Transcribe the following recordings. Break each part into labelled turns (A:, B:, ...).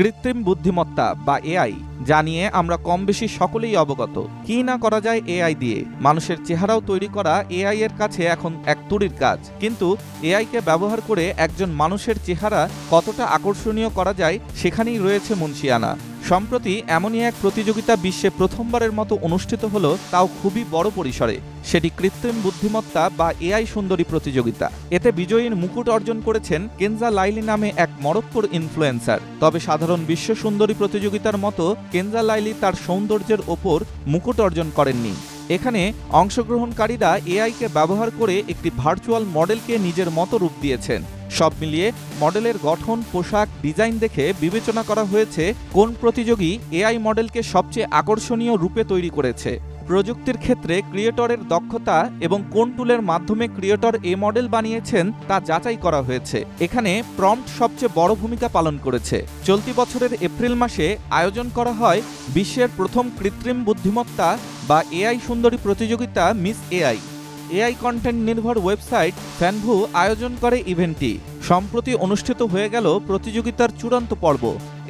A: কৃত্রিম বুদ্ধিমত্তা বা এআই, যা নিয়ে আমরা কম বেশি সকলেই অবগত। কি না করা যায় এআই দিয়ে। মানুষের চেহারাও তৈরি করা এআই এর কাছে এখন এক তুড়ির কাজ। কিন্তু এআইকে ব্যবহার করে একজন মানুষের চেহারা কতটা আকর্ষণীয় করা যায়, সেখানেই রয়েছে মুনশিয়ানা। সম্প্রতি এমনই এক প্রতিযোগিতা বিশ্বে প্রথমবারের মতো অনুষ্ঠিত হলো, তাও খুবই বড় পরিসরে। সেটি কৃত্রিম বুদ্ধিমত্তা বা এআই সুন্দরী প্রতিযোগিতা। এতে বিজয়ীর মুকুট অর্জন করেছেন কেনজা লাইলি নামে এক মরক্কোর ইনফ্লুয়েন্সার। তবে সাধারণ বিশ্ব সুন্দরী প্রতিযোগিতার মতো কেনজা লাইলি তার সৌন্দর্যের ওপর মুকুট অর্জন করেননি। এখানে অংশগ্রহণকারীরা এআইকে ব্যবহার করে একটি ভার্চুয়াল মডেলকে নিজের মতো রূপ দিয়েছেন। সব মিলিয়ে মডেলের গঠন, পোশাক, ডিজাইন দেখে বিবেচনা করা হয়েছে কোন প্রতিযোগী এআই মডেলকে সবচেয়ে আকর্ষণীয় রূপে তৈরি করেছে। প্রযুক্তির ক্ষেত্রে ক্রিয়েটরের দক্ষতা এবং কোন টুলের মাধ্যমে ক্রিয়েটর এ মডেল বানিয়েছেন তা যাচাই করা হয়েছে। এখানে প্রম্পট সবচেয়ে বড় ভূমিকা পালন করেছে। চলতি বছরের এপ্রিল মাসে আয়োজন করা হয় বিশ্বের প্রথম কৃত্রিম বুদ্ধিমত্তা বা এআই সুন্দরী প্রতিযোগিতা মিস এআই। এআই কন্টেন্ট নির্ভর ওয়েবসাইট ফ্যানভু আয়োজন করে ইভেন্টটি। সম্প্রতি অনুষ্ঠিত হয়ে গেল প্রতিযোগিতার চূড়ান্ত পর্ব।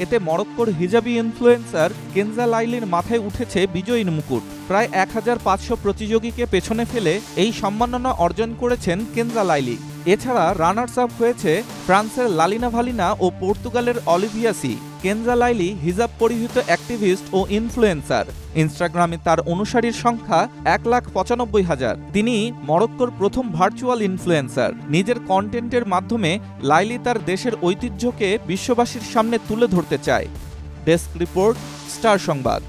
A: এতে মরক্কোর হিজাবি ইনফ্লুয়েন্সার কেনজা লাইলির মাথায় উঠেছে বিজয়ীর মুকুট। প্রায় 1500 প্রতিযোগীকে পেছনে ফেলে এই সম্মাননা অর্জন করেছেন কেনজা লাইলি। এছাড়া রানার্স আপ হয়েছে ফ্রান্সের লালিনা ভালিনা ও পর্তুগালের অলিভিয়া সি। কেনজা লাইলি হিজাব পরিহিত অ্যাক্টিভিস্ট ও ইনফ্লুয়েন্সার। ইনস্টাগ্রামে তার অনুসারীর সংখ্যা 1,95,000। তিনি মরক্কোর প্রথম ভার্চুয়াল ইনফ্লুয়েন্সার। নিজের কন্টেন্টের মাধ্যমে লাইলি তার দেশের ঐতিহ্যকে বিশ্ববাসীর সামনে তুলে ধরতে চায়। ডেস্ক রিপোর্ট, স্টার সংবাদ।